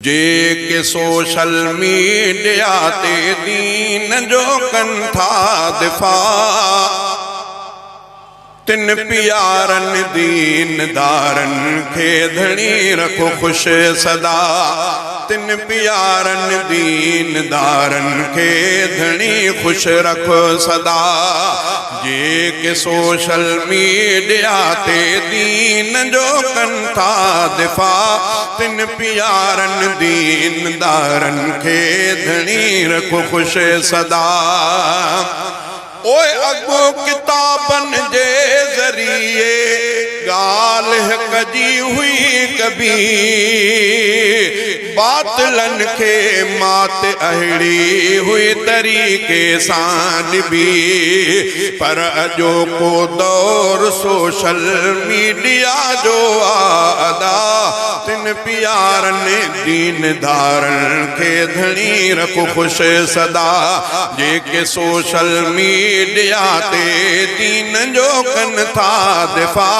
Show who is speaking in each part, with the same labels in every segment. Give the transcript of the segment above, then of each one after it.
Speaker 1: जेके social media ते दीन जो कन था दिफा, तिन प्यारन दीनदारन खे धणी रखो खुश सदा। तिन प्यारन दीनदारन खे धणी खुश रखो सदा। जेके सोशल मीडिया ते दीन जो कन था दिफा, तिन प्यारन दीनदारन खे धणी रखो खुश सदा। ओए अगो किताबन जे ज़रिए गाल्हि कजी हुई कभी, बातिलन खे मात अहिड़ी हुई तरीक़े सां निभी। पर अजो को दौर सोशल मीडिया जो आदा, तिन प्यारन दीनदारन खे धणी रखो खुश सदा। जेके सोशल मीडिया ते दीन जो कन था दिफा,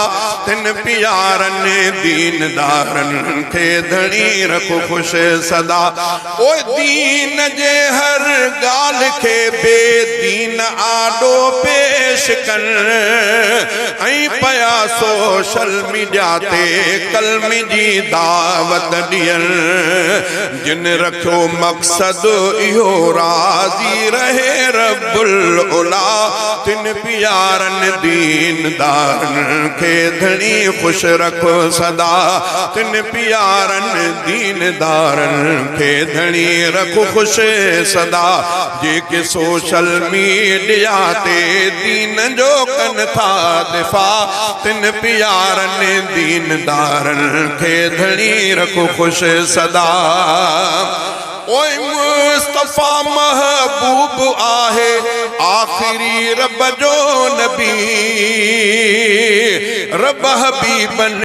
Speaker 1: तिन प्यारन दीनदारन खे धणी रखो खुश सदा। ओ दीन जे हर गाल खे बेदीन आडो पेश कर, ऐं पया सोशल मीडिया ते कलम जी दावत ॾियन। जिन रखियो मक़सद इहो राज़ी रहे रब्बुल उला, तिन प्यारन दीनदारन खे धणी खुश रखो सदा। तिन प्यारन दीनदारन खे धणी रखो खुश सदा। जेके सोशल मीडिया ते दीन जो कन था दिफा, तिन प्यारन दीनदारन खे धणी रखो खुश सदा। ओए मुस्तफा महबूब आहे आखिरी रब जो नबी, रब हबीबन